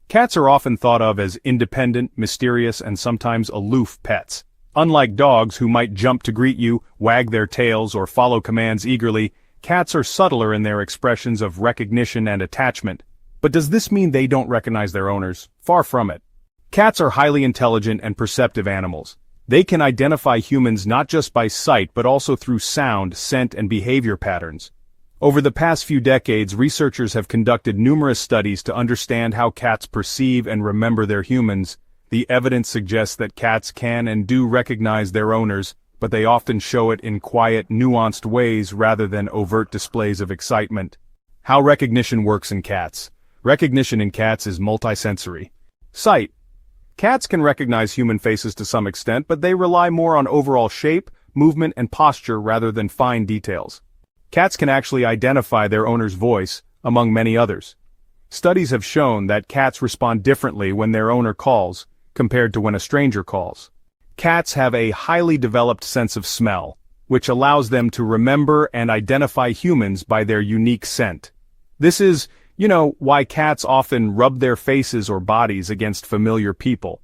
Cats are often thought of as independent, mysterious, and sometimes aloof pets. Unlike dogs who might jump to greet you, wag their tails, or follow commands eagerly, cats are subtler in their expressions of recognition and attachment. But does this mean they don't recognize their owners? Far from it. Cats are highly intelligent and perceptive animals. They can identify humans not just by sight but also through sound, scent, and behavior patterns. Over the past few decades, researchers have conducted numerous studies to understand how cats perceive and remember their humans. The evidence suggests that cats can and do recognize their owners, but they often show it in quiet, nuanced ways rather than overt displays of excitement. How recognition works in cats. Recognition in cats is multisensory. Sight. Cats can recognize human faces to some extent, but they rely more on overall shape, movement, and posture rather than fine details. Cats can actually identify their owner's voice, among many others. Studies have shown that cats respond differently when their owner calls, compared to when a stranger calls. Cats have a highly developed sense of smell, which allows them to remember and identify humans by their unique scent. This is, why cats often rub their faces or bodies against familiar people.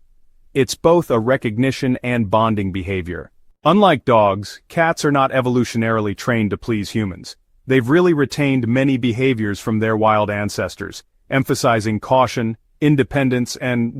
It's both a recognition and bonding behavior. Unlike dogs, cats are not evolutionarily trained to please humans. They've really retained many behaviors from their wild ancestors, emphasizing caution, independence, and,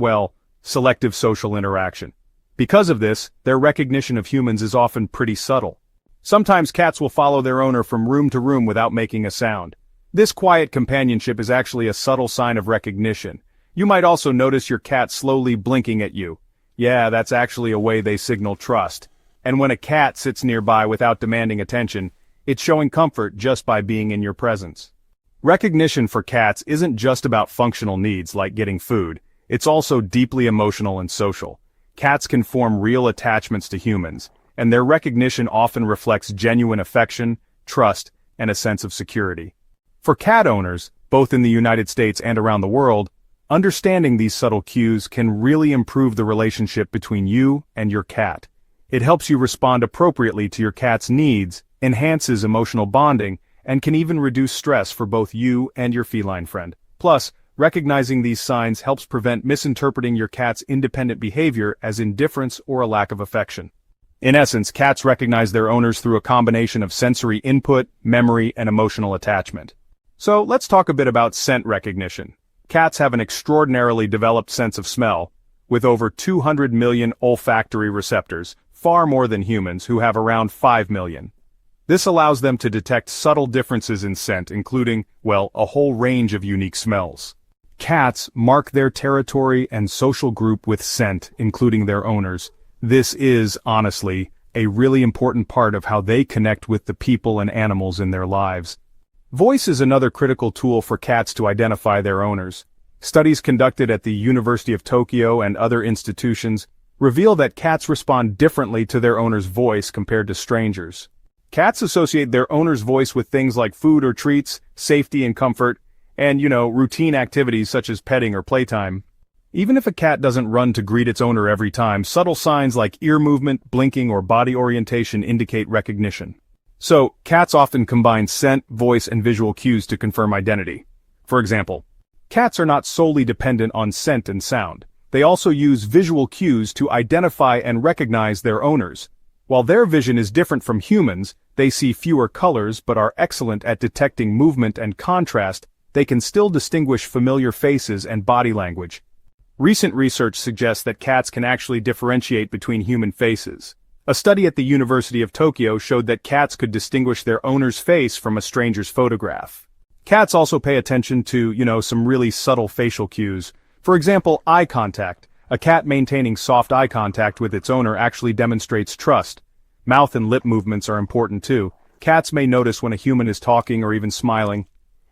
selective social interaction. Because of this, their recognition of humans is often pretty subtle. Sometimes cats will follow their owner from room to room without making a sound. This quiet companionship is actually a subtle sign of recognition. You might also notice your cat slowly blinking at you. Yeah, that's actually a way they signal trust. And when a cat sits nearby without demanding attention, it's showing comfort just by being in your presence. Recognition for cats isn't just about functional needs like getting food. It's also deeply emotional and social. Cats can form real attachments to humans, and their recognition often reflects genuine affection, trust, and a sense of security. For cat owners, both in the United States and around the world, understanding these subtle cues can really improve the relationship between you and your cat. It helps you respond appropriately to your cat's needs, enhances emotional bonding, and can even reduce stress for both you and your feline friend. Plus, recognizing these signs helps prevent misinterpreting your cat's independent behavior as indifference or a lack of affection. In essence, cats recognize their owners through a combination of sensory input, memory, and emotional attachment. So let's talk a bit about scent recognition. Cats have an extraordinarily developed sense of smell, with over 200 million olfactory receptors, far more than humans who have around 5 million. This allows them to detect subtle differences in scent, including, a whole range of unique smells. Cats mark their territory and social group with scent, including their owners. This is, honestly, a really important part of how they connect with the people and animals in their lives. Voice is another critical tool for cats to identify their owners. Studies conducted at the University of Tokyo and other institutions reveal that cats respond differently to their owner's voice compared to strangers. Cats associate their owner's voice with things like food or treats, safety and comfort, and, routine activities such as petting or playtime. Even if a cat doesn't run to greet its owner every time, subtle signs like ear movement, blinking, or body orientation indicate recognition. So, cats often combine scent, voice, and visual cues to confirm identity. For example, cats are not solely dependent on scent and sound. They also use visual cues to identify and recognize their owners. While their vision is different from humans, they see fewer colors but are excellent at detecting movement and contrast. They can still distinguish familiar faces and body language. Recent research suggests that cats can actually differentiate between human faces. A study at the University of Tokyo showed that cats could distinguish their owner's face from a stranger's photograph. Cats also pay attention to, some really subtle facial cues. For example, eye contact. A cat maintaining soft eye contact with its owner actually demonstrates trust. Mouth and lip movements are important too. Cats may notice when a human is talking or even smiling.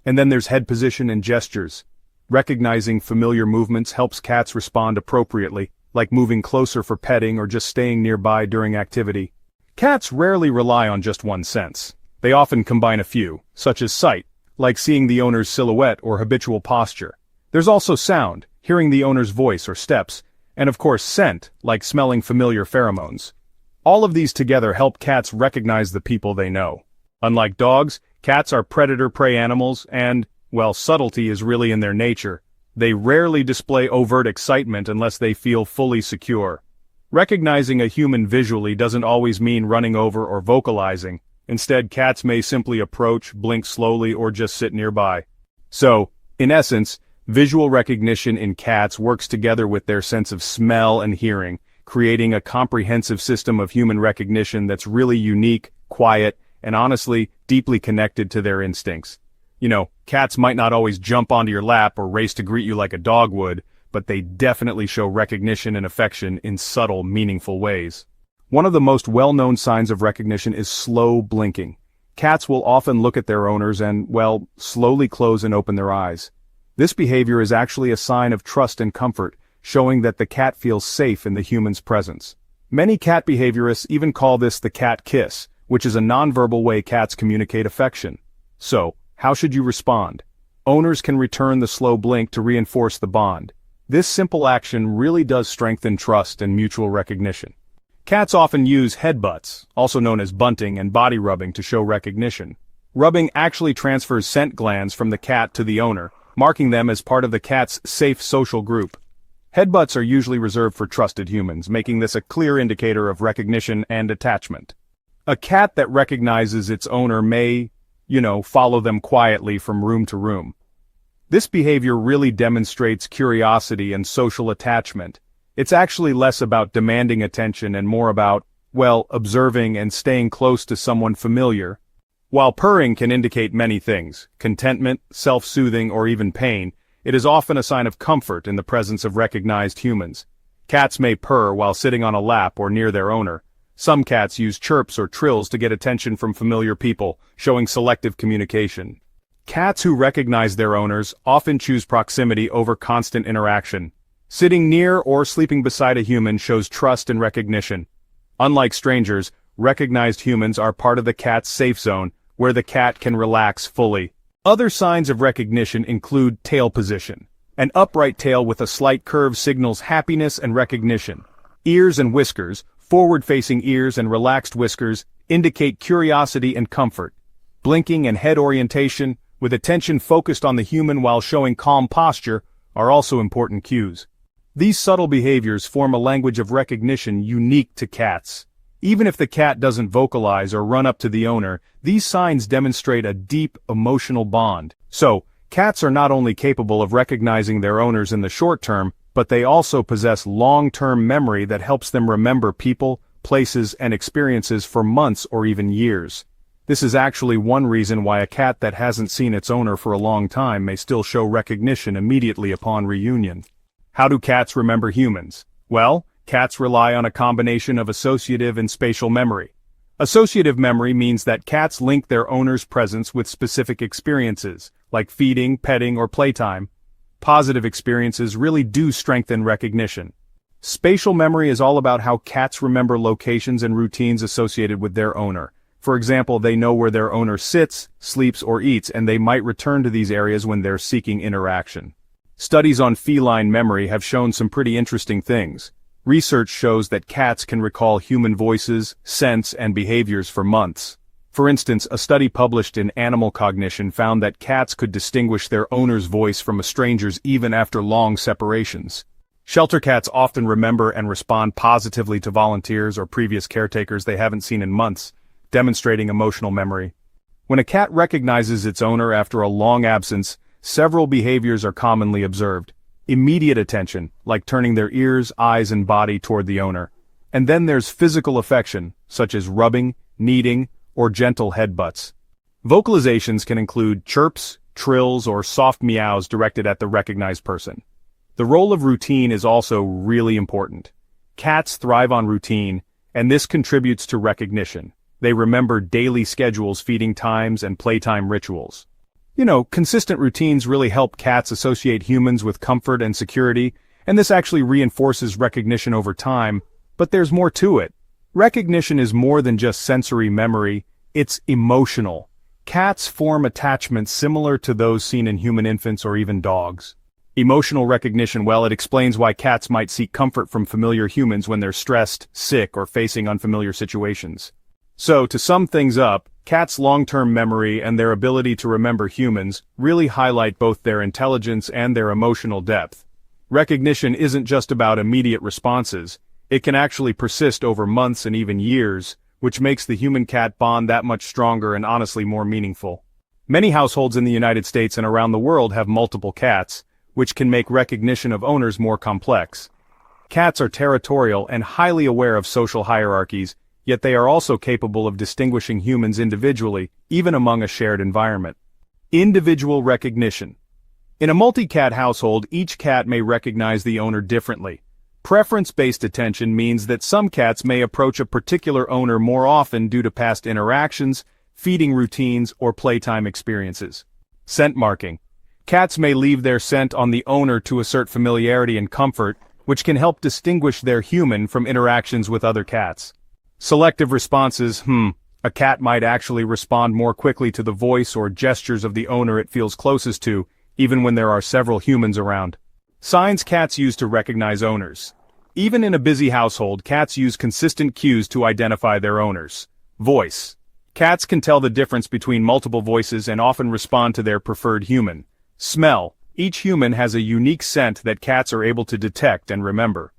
And then there's head position and gestures. Recognizing familiar movements helps cats respond appropriately, like moving closer for petting or just staying nearby during activity. Cats rarely rely on just one sense. They often combine a few, such as sight, like seeing the owner's silhouette or habitual posture. There's also sound, hearing the owner's voice or steps, and of course scent, like smelling familiar pheromones. All of these together help cats recognize the people they know. Unlike dogs, cats are predator-prey animals and, subtlety is really in their nature. They rarely display overt excitement unless they feel fully secure. Recognizing a human visually doesn't always mean running over or vocalizing. Instead, cats may simply approach, blink slowly, or just sit nearby. So, in essence, visual recognition in cats works together with their sense of smell and hearing, creating a comprehensive system of human recognition that's really unique, quiet, and honestly, deeply connected to their instincts. You know, cats might not always jump onto your lap or race to greet you like a dog would, but they definitely show recognition and affection in subtle, meaningful ways. One of the most well-known signs of recognition is slow blinking. Cats will often look at their owners and, well, slowly close and open their eyes. This behavior is actually a sign of trust and comfort, showing that the cat feels safe in the human's presence. Many cat behaviorists even call this the cat kiss, which is a nonverbal way cats communicate affection. So, how should you respond? Owners can return the slow blink to reinforce the bond. This simple action really does strengthen trust and mutual recognition. Cats often use headbutts, also known as bunting and body rubbing, to show recognition. Rubbing actually transfers scent glands from the cat to the owner, marking them as part of the cat's safe social group. Headbutts are usually reserved for trusted humans, making this a clear indicator of recognition and attachment. A cat that recognizes its owner may, follow them quietly from room to room. This behavior really demonstrates curiosity and social attachment. It's actually less about demanding attention and more about, observing and staying close to someone familiar. While purring can indicate many things, contentment, self-soothing, or even pain, it is often a sign of comfort in the presence of recognized humans. Cats may purr while sitting on a lap or near their owner. Some cats use chirps or trills to get attention from familiar people, showing selective communication. Cats who recognize their owners often choose proximity over constant interaction. Sitting near or sleeping beside a human shows trust and recognition. Unlike strangers, recognized humans are part of the cat's safe zone, where the cat can relax fully. Other signs of recognition include tail position. An upright tail with a slight curve signals happiness and recognition. Ears and whiskers, forward-facing ears and relaxed whiskers, indicate curiosity and comfort. Blinking and head orientation, with attention focused on the human while showing calm posture, are also important cues. These subtle behaviors form a language of recognition unique to cats. Even if the cat doesn't vocalize or run up to the owner, these signs demonstrate a deep, emotional bond. So, cats are not only capable of recognizing their owners in the short term, but they also possess long-term memory that helps them remember people, places, and experiences for months or even years. This is actually one reason why a cat that hasn't seen its owner for a long time may still show recognition immediately upon reunion. How do cats remember humans? Well, cats rely on a combination of associative and spatial memory. Associative memory means that cats link their owner's presence with specific experiences, like feeding, petting, or playtime. Positive experiences really do strengthen recognition. Spatial memory is all about how cats remember locations and routines associated with their owner. For example, they know where their owner sits, sleeps, or eats, and they might return to these areas when they're seeking interaction. Studies on feline memory have shown some pretty interesting things. Research shows that cats can recall human voices, scents, and behaviors for months. For instance, a study published in Animal Cognition found that cats could distinguish their owner's voice from a stranger's even after long separations. Shelter cats often remember and respond positively to volunteers or previous caretakers they haven't seen in months, demonstrating emotional memory. When a cat recognizes its owner after a long absence, several behaviors are commonly observed. Immediate attention, like turning their ears, eyes, and body toward the owner. And then there's physical affection, such as rubbing, kneading, or gentle headbutts. Vocalizations can include chirps, trills, or soft meows directed at the recognized person. The role of routine is also really important. Cats thrive on routine, and this contributes to recognition. They remember daily schedules, feeding times, and playtime rituals. Consistent routines really help cats associate humans with comfort and security, and this actually reinforces recognition over time, but there's more to it. Recognition is more than just sensory memory, it's emotional. Cats form attachments similar to those seen in human infants or even dogs. Emotional recognition, it explains why cats might seek comfort from familiar humans when they're stressed, sick, or facing unfamiliar situations. So, to sum things up, cats' long-term memory and their ability to remember humans really highlight both their intelligence and their emotional depth. Recognition isn't just about immediate responses, it can actually persist over months and even years, which makes the human-cat bond that much stronger and honestly more meaningful. Many households in the United States and around the world have multiple cats, which can make recognition of owners more complex. Cats are territorial and highly aware of social hierarchies, yet they are also capable of distinguishing humans individually, even among a shared environment. Individual recognition. In a multi-cat household, each cat may recognize the owner differently. Preference-based attention means that some cats may approach a particular owner more often due to past interactions, feeding routines, or playtime experiences. Scent marking. Cats may leave their scent on the owner to assert familiarity and comfort, which can help distinguish their human from interactions with other cats. Selective responses. A cat might actually respond more quickly to the voice or gestures of the owner it feels closest to, even when there are several humans around. Signs cats use to recognize owners. Even in a busy household, cats use consistent cues to identify their owners. Voice. Cats can tell the difference between multiple voices and often respond to their preferred human. Smell. Each human has a unique scent that cats are able to detect and remember.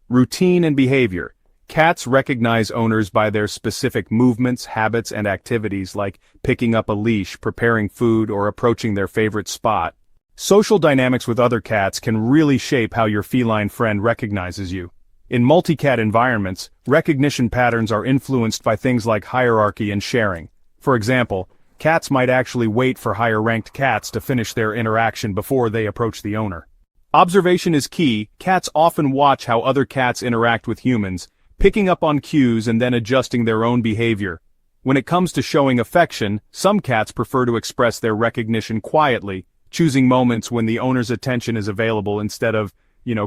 Routine and behavior. Cats recognize owners by their specific movements, habits, and activities like picking up a leash, preparing food, or approaching their favorite spot. Social dynamics with other cats can really shape how your feline friend recognizes you. In multi-cat environments, recognition patterns are influenced by things like hierarchy and sharing. For example, cats might actually wait for higher-ranked cats to finish their interaction before they approach the owner. Observation is key. Cats often watch how other cats interact with humans, picking up on cues and then adjusting their own behavior. When it comes to showing affection, some cats prefer to express their recognition quietly, choosing moments when the owner's attention is available instead of,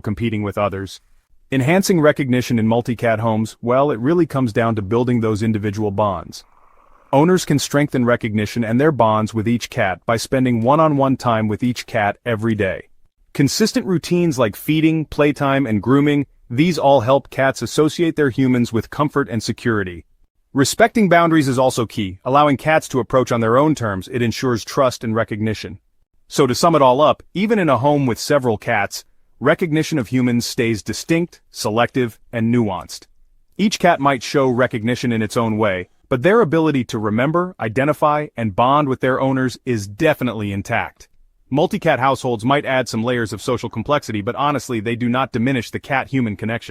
competing with others. Enhancing recognition in multi-cat homes, well, it really comes down to building those individual bonds. Owners can strengthen recognition and their bonds with each cat by spending one-on-one time with each cat every day. Consistent routines like feeding, playtime, and grooming, these all help cats associate their humans with comfort and security. Respecting boundaries is also key. Allowing cats to approach on their own terms, it ensures trust and recognition. So to sum it all up, even in a home with several cats, recognition of humans stays distinct, selective, and nuanced. Each cat might show recognition in its own way, but their ability to remember, identify, and bond with their owners is definitely intact. Multi-cat households might add some layers of social complexity, but honestly, they do not diminish the cat-human connection.